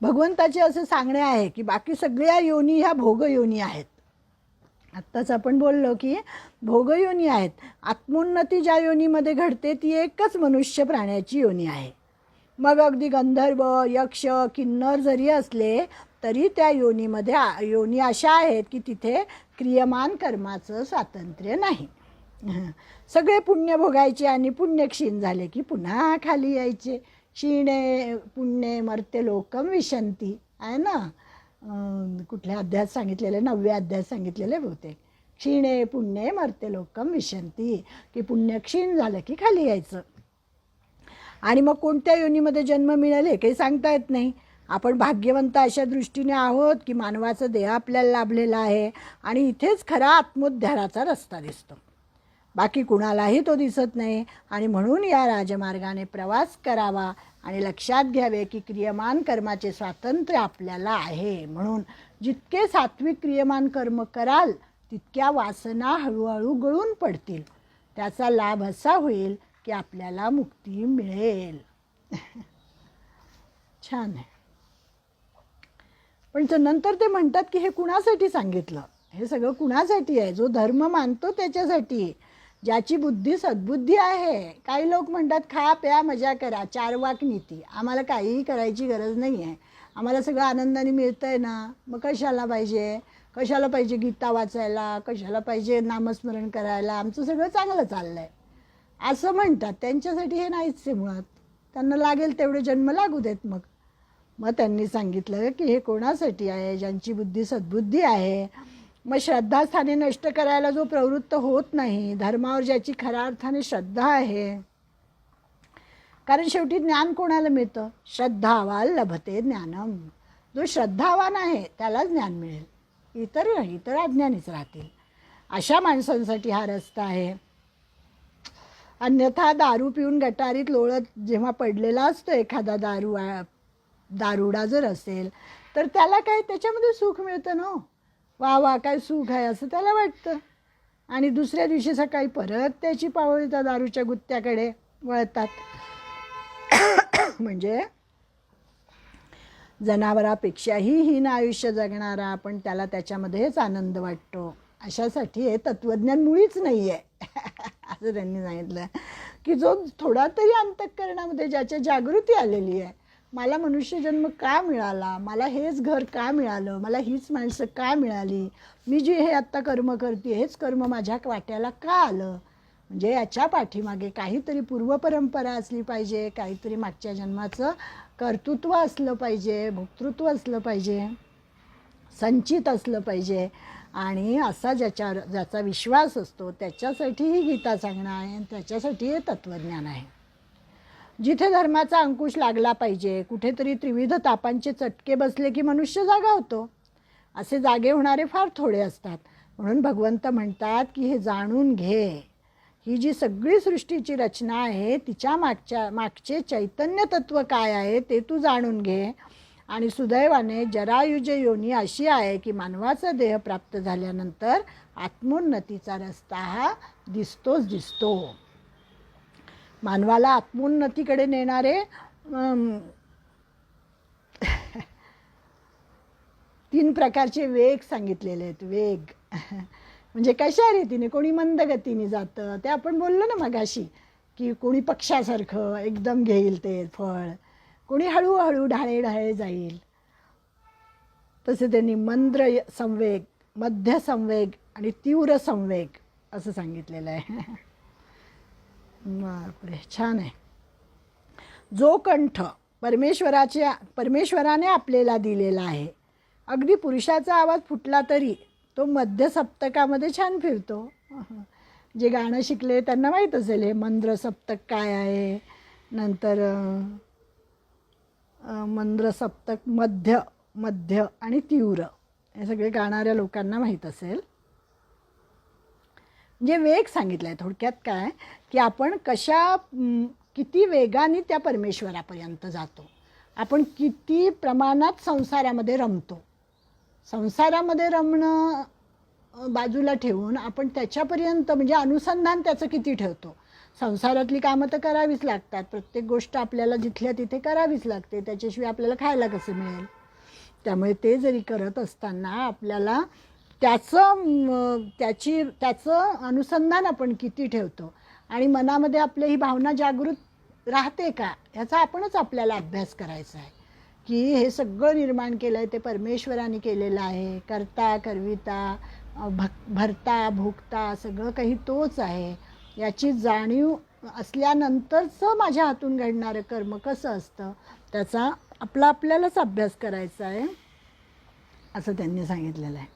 भगवंताचे असे सांगणे आहे की बाकी सगळ्या योनी ह्या भोगयोनी आहेत. आत्ताच आपण बोललो की भोगयोनी आहेत. आत्मोन्नती ज्या योनीमध्ये घडते ती एकच मनुष्य प्राण्याची योनी आहे. मग अगदी गंधर्व, यक्ष, किन्नर जरी असले तरी त्या योनी अशा आहेत की तिथे क्रियमान कर्माचं स्वातंत्र्य नाही. सगळे पुण्य भोगायचे आणि पुण्य क्षीण झाले की पुन्हा खाली यायचे. क्षीणे पुण्ये मर्त्य लोकम विशंती आहे ना, कुठल्या अध्यायात सांगितलेले, 9व्या अध्यायात सांगितलेले बहुतेक. क्षीणे पुण्ये मर्त्य लोकम विशंती, की पुण्य क्षीण झालं की खाली यायचं. आणि मग कोणत्या योनीमध्ये जन्म मिळेल हे काही सांगता येत नाही. आपण भाग्यवंत अशा दृष्टीने आहोत की मानवाचा देह आपल्याला लाभलेला आहे आणि इथेच खरा आत्मोद्धाराचा रस्ता दिसतो. बाकी कुणालाही तो दिसत नाही. आणि म्हणून या राजमार्गाने प्रवास करावा आणि लक्षात घ्यावे की क्रियमान कर्माचे स्वातंत्र्य आपल्याला आहे. म्हणून जितके सात्विक क्रियमान कर्म कराल तितक्या वासना हळूहळू गळून पडतील. त्याचा लाभ असा होईल की आपल्याला मुक्ती मिळेल. छान आहे. पण नंतर ते म्हणतात की हे कुणासाठी सांगितलं, हे सगळं कुणासाठी आहे? जो धर्म मानतो त्याच्यासाठी, ज्याची बुद्धी सद्बुद्धी आहे. काही लोक म्हणतात खा प्या मजा करा, 4 वाक नीती, आम्हाला काहीही करायची गरज नाही आहे, आम्हाला सगळं आनंदाने मिळतं आहे ना, मग कशाला पाहिजे गीता वाचायला, कशाला पाहिजे नामस्मरण करायला, आमचं सगळं चांगलं चाललं आहे असं म्हणतात. त्यांच्यासाठी हे नाहीच आहे मुळात. त्यांना लागेल तेवढे जन्म लागू देत. मग त्यांनी सांगितलं की हे कोणासाठी आहे? ज्यांची बुद्धी सद्बुद्धी आहे. मग श्रद्धास्थाने नष्ट करायला जो प्रवृत्त होत नाही, धर्मावर ज्याची खऱ्या अर्थाने श्रद्धा आहे. कारण शेवटी ज्ञान कोणाला मिळतं? श्रद्धावान लभते ज्ञानम. जो श्रद्धावान आहे त्यालाच ज्ञान मिळेल, इतर अज्ञानीच राहतील. अशा माणसांसाठी हा रस्ता आहे. अन्यथा दारू पिऊन गटारीत लोळत जेव्हा पडलेला असतो एखादा दारुडा जर असेल तर त्याला काय त्याच्यामध्ये सुख मिळतं ना, वा वा काय सुख आहे असं त्याला वाटतं. आणि दुसऱ्या दिवशी सकाळी परत त्याची पावलं त्या दारूच्या गुत्त्याकडे वळतात. म्हणजे जनावरापेक्षाही हीन आयुष्य जगणारा, पण त्याला त्याच्यामध्येच आनंद वाटतो. अशासाठी हे तत्त्वज्ञान मुळीच नाही आहे. असं त्यांनी सांगितलं की जो थोडा तरी अंतःकरणामध्ये ज्याच्या जागृती आलेली आहे, मला मनुष्यजन्म का मिळाला, मला हेच घर का मिळालं, मला हीच माणसं का मिळाली, मी जे हे आत्ता कर्म करते हेच कर्म माझ्या वाट्याला का आलं, म्हणजे याच्या पाठीमागे काहीतरी पूर्वपरंपरा असली पाहिजे, काहीतरी मागच्या जन्माचं कर्तृत्व असलं पाहिजे, भोक्तृत्व असलं पाहिजे, संचित असलं पाहिजे. आणि असा ज्याचा विश्वास असतो त्याच्यासाठी ही गीता सांगणं आहे, त्याच्यासाठी हे तत्त्वज्ञान आहे. जिथे धर्माचा अंकुश लागला पाहिजे, कुठेतरी त्रिविध तापांचे चटके बसले की मनुष्य जागा होतो. असे जागे होणारे फार थोडे असतात. म्हणून भगवंत म्हणतात की हे जाणून घे, ही जी सगळी सृष्टीची रचना आहे तिच्या मागचे चैतन्य तत्व काय आहे ते तू जाणून घे. आणि सुदैवाने जरायुज योनी अशी आहे की मानवाचा देह प्राप्त झाल्यानंतर आत्मोन्नतीचा रस्ता हा दिसतो. मानवाला आत्मोन्नतीकडे नेणारे 3 प्रकारचे वेग सांगितलेले आहेत. वेग म्हणजे कशा रीतीने, कोणी मंद गतीने जातं, ते आपण बोललो ना मगाशी की कोणी पक्षासारखं एकदम घेईल ते फळ, कोणी हळूहळू ढाळे जाईल. तसे त्यांनी मंद्र संवेग, मध्य संवेग आणि तीव्र संवेग असं सांगितलेलं आहे. बापरे, छान आहे. जो कंठ परमेश्वराने आपल्याला दिलेला आहे, अगदी पुरुषाचा आवाज फुटला तरी तो मध्य सप्तकामध्ये छान फिरतो. जे गाणं शिकले त्यांना माहीत असेल हे मंद्र सप्तक काय आहे. नंतर मंद्र सप्तक मध्य आणि तीव्र हे सगळे गाणाऱ्या लोकांना माहीत असेल. म्हणजे वेग सांगितला आहे थोडक्यात. काय की आपण किती वेगाने त्या परमेश्वरापर्यंत जातो, आपण किती प्रमाणात संसारामध्ये रमतो. संसारामध्ये रमणं बाजूला ठेवून आपण त्याच्यापर्यंत म्हणजे अनुसंधान त्याचं किती ठेवतो. संसारातली कामं तर करावीच लागतात, प्रत्येक गोष्ट आपल्याला जिथल्या तिथे करावीच लागते, त्याच्याशिवाय आपल्याला खायला कसं मिळेल. त्यामुळे ते जरी करत असताना आपल्याला त्याचं अनुसंधान आपण किती ठेवतो आणि मनामध्ये आपली ही भावना जागृत राहते का, ह्याचा आपणच आपल्याला अभ्यास करायचा आहे. की हे सगळं निर्माण केलं आहे ते परमेश्वराने केलेलं आहे, करता करविता भरता भोगता सगळं काही तोच आहे, याची जाणीव असल्यानंतरचं माझ्या हातून घडणारं कर्म कसं असतं त्याचा आपल्यालाच अभ्यास करायचा आहे, असं त्यांनी सांगितलेलं आहे.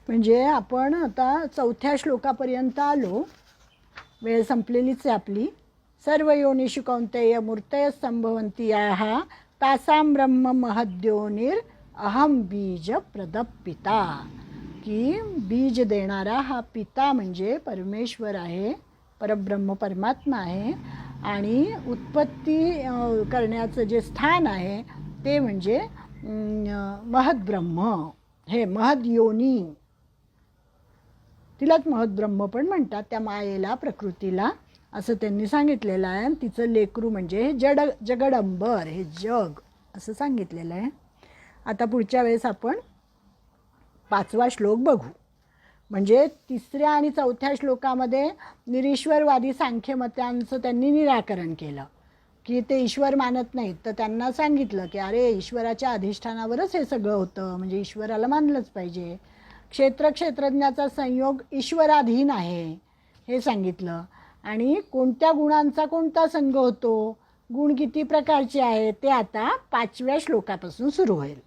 म्हणजे आपण आता 4थ्या श्लोकापर्यंत आलो, वेळ संपलेलीच आहे आपली. सर्व योनिषु कौंतेय मूर्तय संभवन्ति याः तासां ब्रह्म महद्योनिर अहम बीज प्रदपिता. की बीज देणारा हा पिता म्हणजे परमेश्वर आहे, परब्रह्म परमात्मा आहे, आणि उत्पत्ती करण्याचं जे स्थान आहे ते म्हणजे महद्ब्रह्म, हे महद्योनी, तिलाच महद्ब्रह्म पण म्हणतात, त्या मायेला, प्रकृतीला, असं त्यांनी सांगितलेलं आहे. तिचं लेकरू म्हणजे हे जगडंबर, हे जग, असं सांगितलेलं आहे. आता पुढच्या वेळेस आपण 5वा श्लोक बघू. म्हणजे 3ऱ्या आणि 4थ्या श्लोकामध्ये निरीश्वरवादी सांख्यमत्यांचं त्यांनी निराकरण केलं, की ते ईश्वर मानत नाहीत. तर त्यांना सांगितलं की अरे, ईश्वराच्या अधिष्ठानावरच हे सगळं होतं, म्हणजे ईश्वराला मानलंच पाहिजे. क्षेत्रज्ञाचा संयोग ईश्वराधीन आहे हे सांगितलं. आणि कोणत्या गुणांचा कोणता संग होतो, गुण किती प्रकारचे आहेत ते आता 5व्या श्लोकापासून सुरू होईल.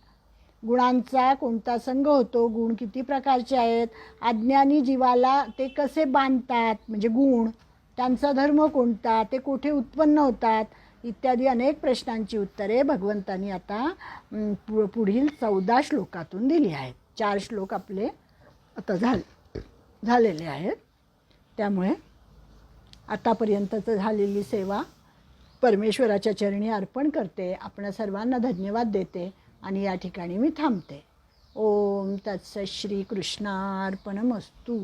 गुणांचा कोणता संग होतो, गुण किती प्रकारचे आहेत, अज्ञानी जीवाला ते कसे बांधतात, म्हणजे गुण, त्यांचा धर्म कोणता, ते कुठे उत्पन्न होतात, इत्यादी अनेक प्रश्नांची उत्तरे भगवंतांनी आता पुढील 14 श्लोकातून दिली आहेत. 4 श्लोक आपले आता झालेले आहेत. त्यामुळे आतापर्यंतचं झालेली सेवा परमेश्वराच्या चरणी अर्पण करते, आपणा सर्वांना धन्यवाद देते आणि या ठिकाणी मी थांबते. ओम तत्सत श्री कृष्णार्पणमस्तु.